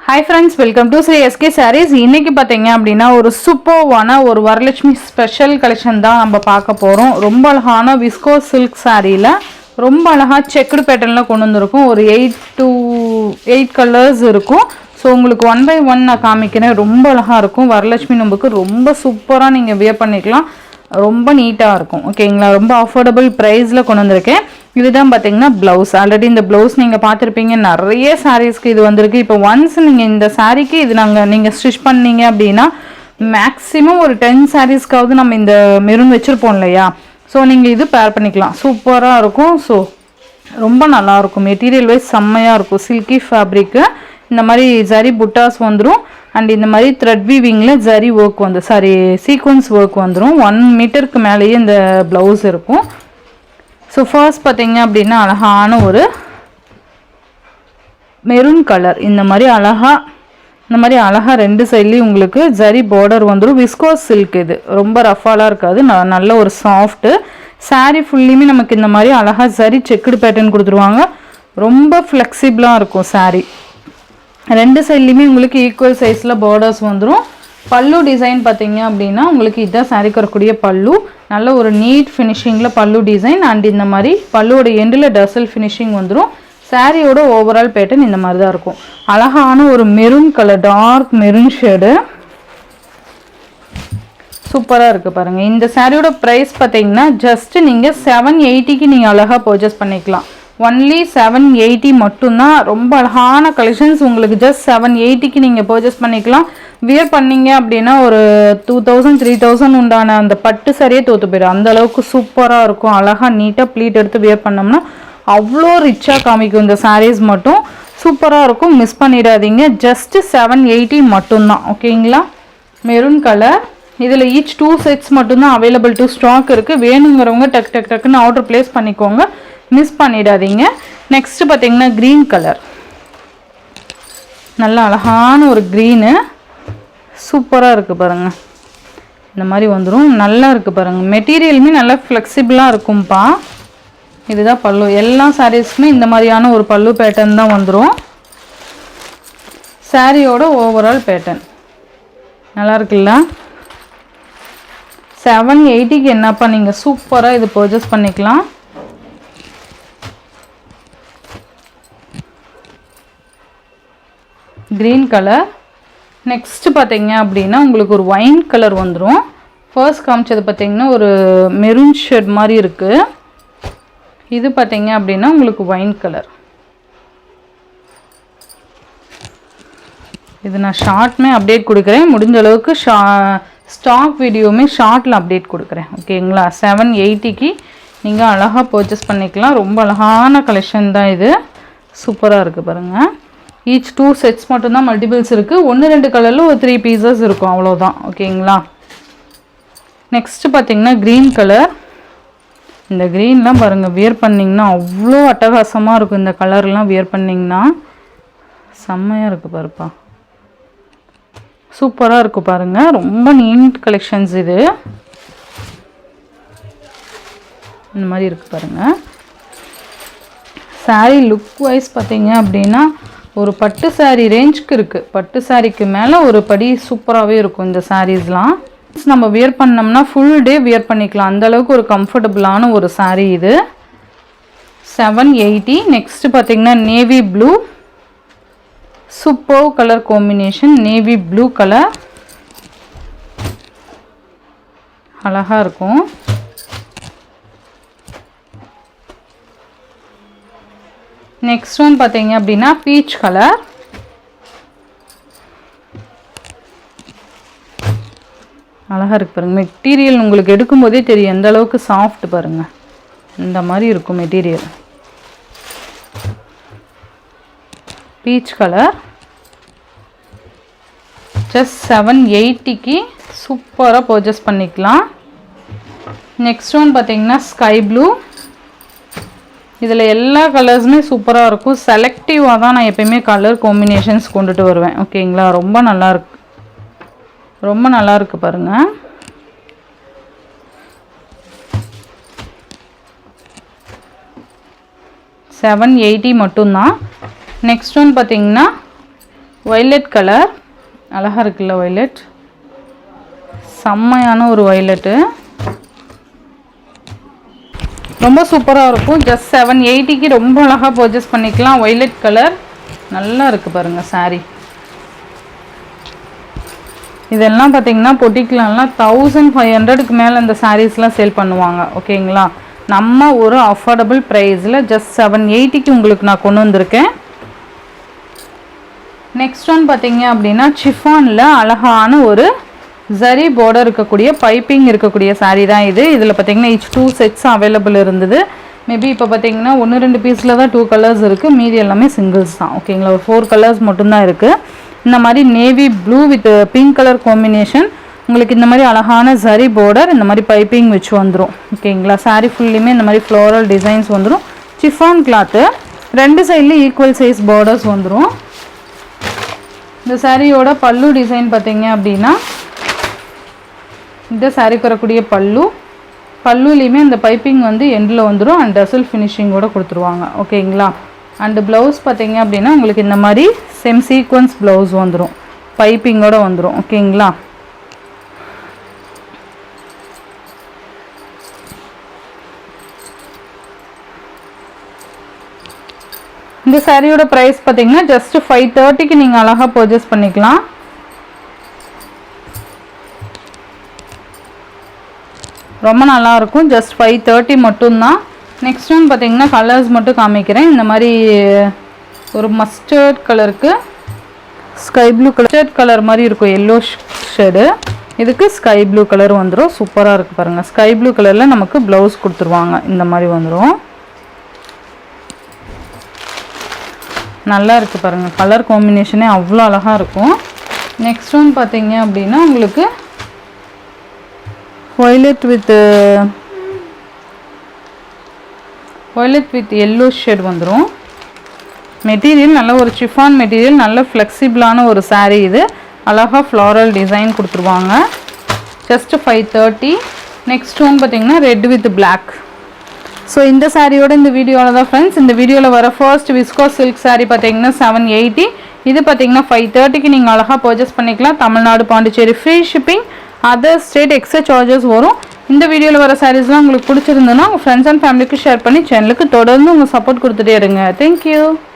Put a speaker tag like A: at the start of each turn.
A: Hi friends, welcome to Sri SK Sarees. இன்னைக்கு பாத்தீங்க அப்படினா ஒரு சூப்பர்வான ஒரு வரலட்சுமி ஸ்பெஷல் கலெக்ஷன் தான் நம்ம பார்க்க போறோம். ரொம்ப அழகான விஸ்கோஸ் சில்க் சாரீல ரொம்ப அழகா செக்குடு பேட்டர்ன்ல கொண்டு வந்திருக்கும். ஒரு 8 to 8 கலர்ஸ் இருக்கும். ஸோ உங்களுக்கு 1 by 1 நான் காமிக்கிறேன். ரொம்ப அழகா இருக்கும். வரலட்சுமி நோம்புக்கு ரொம்ப சூப்பரா நீங்க வியர் பண்ணிக்கலாம். ரொம்ப நீட்டா இருக்கும். ஓகேங்களா? ரொம்ப அஃபோர்டபிள் பிரைஸ்ல கொண்டு வந்திருக்கேன். இதுதான் பாத்தீங்கன்னா ப்ளவுஸ். ஆல்ரெடி இந்த ப்ளவுஸ் நீங்க பார்த்திருப்பீங்க. நிறைய சாரீஸ்க்கு இது வந்திருக்கு. இப்போ ஒன்ஸ் நீங்க இந்த சாரீக்கு இது நீங்க ஸ்டிச் பண்ணீங்க அப்படின்னா மேக்ஸிமம் ஒரு 10 சாரீஸ்க்காவது நம்ம இந்த மெரூன் வச்சிருப்போம் இல்லையா? ஸோ நீங்க இது பேர் பண்ணிக்கலாம். சூப்பரா இருக்கும். ஸோ ரொம்ப நல்லா இருக்கும். மெட்டீரியல் வைஸ் செம்மையா இருக்கும். சில்கி ஃபேப்ரிக்கு இந்த மாதிரி ஜரி புட்டாஸ் வந்துடும். அண்ட் இந்த மாதிரி த்ரெட் வீவிங்ல ஜரி ஒர்க் வந்து சீக்வன்ஸ் ஒர்க் வந்துடும். 1 மீட்டருக்கு மேலேயே இந்த ப்ளவுஸ் இருக்கும். ஸோ ஃபர்ஸ்ட் பார்த்தீங்க அப்படின்னா அழகான ஒரு மெரூன் கலர். இந்த மாதிரி அழகா ரெண்டு சைட்லேயும் உங்களுக்கு ஜரி பார்டர் வந்துடும். விஸ்கோஸ் சில்க் இது ரொம்ப ரஃபாலாம் இருக்காது. நல்ல ஒரு சாஃப்ட்டு சாரீ ஃபுல்லியுமே நமக்கு இந்த மாதிரி அழகா ஜரி செக்குடு பேட்டர்ன் கொடுத்துருவாங்க. ரொம்ப ஃப்ளெக்சிபிளாக இருக்கும் சாரீ. ரெண்டு சைட்லேயுமே உங்களுக்கு ஈக்குவல் சைஸில் பார்டர்ஸ் வந்துடும். பல்லு டிசைன் பார்த்தீங்க அப்படின்னா உங்களுக்கு இதான் சாரீக்கு வரக்கூடிய பல்லு. நல்ல ஒரு நீட் ஃபினிஷிங்கில் பல்லு டிசைன். அண்ட் இந்த மாதிரி பல்லுவோட எண்டில் டசல் ஃபினிஷிங் வந்துடும். சாரியோட ஓவரால் பேட்டர்ன் இந்த மாதிரி தான் இருக்கும். அழகான ஒரு maroon colour, dark maroon shade சூப்பராக இருக்குது பாருங்கள். இந்த சாரியோட ப்ரைஸ் பார்த்தீங்கன்னா ஜஸ்ட் நீங்கள் 780க்கு நீங்கள் அழகாக பர்ச்சேஸ் பண்ணிக்கலாம். ஒன்லி 780 மட்டும்தான். ரொம்ப அழகான கலெக்ஷன்ஸ். உங்களுக்கு ஜஸ்ட் 780க்கு நீங்கள் பர்ச்சேஸ் பண்ணிக்கலாம். வியர் பண்ணீங்க அப்படின்னா ஒரு 2000 3000 உண்டான அந்த பட்டு சரியே தோற்று போயிடும். அந்த அளவுக்கு சூப்பராக இருக்கும். அழகாக நீட்டாக ப்ளீட் எடுத்து வியர் பண்ணோம்னா அவ்வளோ ரிச்சாக காமிக்கும். இந்த சாரீஸ் மட்டும் சூப்பராக இருக்கும். மிஸ் பண்ணிடாதீங்க. ஜஸ்ட் 780 மட்டும்தான். ஓகேங்களா? Maroon colour. இதில் ஈச் 2 செட்ஸ் மட்டும்தான் அவைலபிள் டு ஸ்டாக் இருக்குது. வேணுங்கிறவங்க டக்குன்னு ஆர்டர் ப்ளேஸ் பண்ணிக்கோங்க. மிஸ் பண்ணிடாதீங்க. நெக்ஸ்ட் பார்த்தீங்கன்னா க்ரீன் கலர். நல்ல அழகான ஒரு க்ரீனு சூப்பராக இருக்குது பாருங்கள். இந்த மாதிரி வந்துடும். நல்லா இருக்குது பாருங்கள். மெட்டீரியலுமே நல்லா ஃப்ளெக்சிபிளாக இருக்கும்ப்பா. இதுதான் பல்லு. எல்லா சாரீஸ்க்குமே இந்த மாதிரியான ஒரு பல்லு பேட்டர்ன் தான் வந்துடும். சாரியோட ஓவரால் பேட்டர்ன் நல்லா இருக்குல்ல? 780க்கு என்னப்பா நீங்கள் சூப்பராக இது பர்ச்சேஸ் பண்ணிக்கலாம். Green colour. நெக்ஸ்ட் பார்த்தீங்க அப்படின்னா உங்களுக்கு ஒரு ஒயின் கலர் வந்துடும். ஃபர்ஸ்ட் காமிச்சது பார்த்தீங்கன்னா ஒரு மெரூன் ஷேட் மாதிரி இருக்குது. இது பார்த்தீங்க அப்படின்னா உங்களுக்கு ஒயின் கலர். இது நான் ஷார்ட்மே அப்டேட் கொடுக்குறேன். முடிஞ்ச அளவுக்கு ஸ்டாக் வீடியோவுமே ஷார்ட்டில் அப்டேட் கொடுக்குறேன். ஓகேங்களா? 780க்கு நீங்கள் அழகாக பர்ச்சேஸ் பண்ணிக்கலாம். ரொம்ப அழகான கலெக்ஷன் தான் இது. சூப்பராக இருக்குது பாருங்கள். ஈச் 2 செட்ஸ் மட்டும்தான் மல்டிபிள்ஸ் இருக்குது. 1-2 கலரில் ஒரு 3 பீசஸ் இருக்கும். அவ்வளோதான். ஓகேங்களா? நெக்ஸ்ட்டு பார்த்தீங்கன்னா க்ரீன் கலர். இந்த க்ரீன்லாம் பாருங்கள், வியர் பண்ணிங்கன்னா அவ்வளோ அட்டகாசமாக இருக்கும். இந்த கலர்லாம் வியர் பண்ணிங்கன்னா செம்மையாக இருக்குது பாருப்பா. சூப்பராக இருக்குது பாருங்கள். ரொம்ப நீட் கலெக்ஷன்ஸ் இது. இந்த மாதிரி இருக்குது பாருங்கள். சாரீ லுக் வைஸ் பார்த்தீங்க அப்படின்னா ஒரு பட்டு சாரீ ரேஞ்சுக்கு இருக்குது. பட்டு சாரீக்கு மேலே ஒரு படி சூப்பராகவே இருக்கும் இந்த சாரீஸ்லாம். நம்ம வியர் பண்ணோம்னா ஃபுல் டே வியர் பண்ணிக்கலாம். அந்தளவுக்கு ஒரு கம்ஃபர்டபுளான ஒரு சாரீ இது. 780. நெக்ஸ்ட்டு பார்த்தீங்கன்னா navy blue. Super colour combination. Navy blue colour அழகாக இருக்கும். நெக்ஸ்ட் ஒன் பார்த்தீங்க அப்படின்னா பீச் கலர். அழகாக இருக்கு பாருங்கள். மெட்டீரியல் உங்களுக்கு எடுக்கும்போதே தெரியும் எந்த அளவுக்கு சாஃப்ட் பாருங்கள். இந்த மாதிரி இருக்கும் மெட்டீரியல். Peach colour. ஜஸ்ட் 780க்கு சூப்பராக பர்ச்சேஸ் பண்ணிக்கலாம். நெக்ஸ்ட் ஒன் பார்த்தீங்கன்னா ஸ்கை ப்ளூ. இதில் எல்லா கலர்ஸுமே சூப்பராக இருக்கும். செலக்டிவாக தான் நான் எப்பயுமே கலர் காம்பினேஷன்ஸ் கொண்டுட்டு வருவேன். ஓகேங்களா? ரொம்ப நல்லா இருக்கு பாருங்கள். $780 மட்டும்தான். நெக்ஸ்ட் ஒன் பார்த்தீங்கன்னா வைலட் கலர் அழகாக இருக்குல்ல, வைலட் செம்மையான ஒரு வைலட்டு, ரொம்ப சூப்பராக இருக்கும். ஜஸ்ட் 780க்கு ரொம்ப அழகாக பர்ச்சேஸ் பண்ணிக்கலாம். வைலட் கலர் நல்லா இருக்குது பாருங்கள் சாரீ. இதெல்லாம் பார்த்தீங்கன்னா பொட்டிக்கெலாம் 1500க்கு மேலே இந்த சாரீஸ்லாம் சேல் பண்ணுவாங்க. ஓகேங்களா, நம்ம ஒரு அஃபோர்டபுள் ப்ரைஸில் ஜஸ்ட் 780க்கு உங்களுக்கு நான் கொண்டு வந்திருக்கேன். நெக்ஸ்ட் ஒன் பார்த்தீங்க அப்படின்னா சிஃபானில் அழகான ஒரு ஜரி பார்டர் இருக்கக்கூடிய பைப்பிங் இருக்கக்கூடிய சாரீ தான் இது. இதில் பார்த்தீங்கன்னா each 2 செட்ஸ் அவைலபிள் இருந்தது. மேபி இப்போ பார்த்தீங்கன்னா 1-2 பீஸில் தான் 2 கலர்ஸ் இருக்குது, மீதி எல்லாமே சிங்கிள்ஸ் தான். ஓகேங்களா, ஒரு 4 கலர்ஸ் மட்டும்தான் இருக்குது. இந்த மாதிரி navy blue with pink colour combination, உங்களுக்கு இந்த மாதிரி அழகான ஜரி பார்டர், இந்த மாதிரி பைப்பிங் வச்சு வந்துடும். ஓகேங்களா, சாரீ ஃபுல்லுமே இந்த மாதிரி ஃப்ளோரல் டிசைன்ஸ் வந்துடும். சிஃபான் கிளாத்து, 2 சைட்லேயும் ஈக்குவல் சைஸ் பார்டர்ஸ் வந்துடும். இந்த சாரியோட பல்லு டிசைன் பார்த்தீங்க அப்படின்னா இந்த சாரீக்கு வரக்கூடிய பல்லுலேயுமே இந்த பைப்பிங் வந்து எண்டில் வந்துடும் அண்ட் டசல் ஃபினிஷிங்கோடு கொடுத்துருவாங்க. ஓகேங்களா, அண்டு ப்ளவுஸ் பார்த்தீங்க அப்படின்னா உங்களுக்கு இந்த மாதிரி செம் சீக்வன்ஸ் ப்ளவுஸ் வந்துடும், பைப்பிங்கோடு வந்துடும். ஓகேங்களா, இந்த சாரியோட ப்ரைஸ் பார்த்தீங்கன்னா ஜஸ்ட் 530க்கு நீங்கள் அழகாக பர்ச்சேஸ் பண்ணிக்கலாம். ரொம்ப நல்லாயிருக்கும். ஜஸ்ட் 530 மட்டும்தான். நெக்ஸ்ட் ஒன் பார்த்தீங்கன்னா கலர்ஸ் மட்டும் காமிக்கிறேன். இந்த மாதிரி ஒரு மஸ்டர்ட் கலருக்கு ஸ்கை ப்ளூ கலர் மாதிரி இருக்கும், எல்லோ ஷேடு. இதுக்கு ஸ்கை ப்ளூ கலர் வந்துடும். சூப்பராக இருக்குது பாருங்கள். ஸ்கை ப்ளூ கலரில் நமக்கு ப்ளவுஸ் கொடுத்துருவாங்க, இந்த மாதிரி வந்துடும். நல்லா இருக்குது பாருங்கள், கலர் காம்பினேஷனே அவ்வளோ அழகாக இருக்கும். நெக்ஸ்ட் ஒன் பார்த்தீங்க அப்படின்னா உங்களுக்கு violet with yellow shade வந்துடும். மெட்டீரியல் நல்ல ஒரு சிஃபான் மெட்டீரியல், நல்ல ஃப்ளெக்சிபிளான ஒரு சாரீ. இது அழகாக ஃப்ளாரல் டிசைன் கொடுத்துருவாங்க. ஜஸ்ட் 530. நெக்ஸ்ட் ஒன் பார்த்தீங்கன்னா ரெட் வித் பிளாக். ஸோ இந்த சாரியோட இந்த வீடியோவில் தான் ஃப்ரெண்ட்ஸ், இந்த வீடியோவில் வர ஃபர்ஸ்ட் விஸ்கோஸ் சில்க் சாரீ பார்த்தீங்கன்னா 780. இது பார்த்தீங்கன்னா 530க்கு நீங்கள் அழகாக பர்ச்சேஸ் பண்ணிக்கலாம். Tamil Nadu, Pondicherry free shipping, other state extra charges வரும். இந்த வீடியோவில் வர சாரீஸ்லாம் உங்களுக்கு பிடிச்சிருந்ததுன்னா உங்கள் ஃப்ரெண்ட்ஸ் அண்ட் ஃபேமிலிக்கு ஷேர் பண்ணி சேனலுக்கு தொடர்ந்து உங்கள் சப்போர்ட் கொடுத்துட்டே இருங்க. தேங்க்யூ.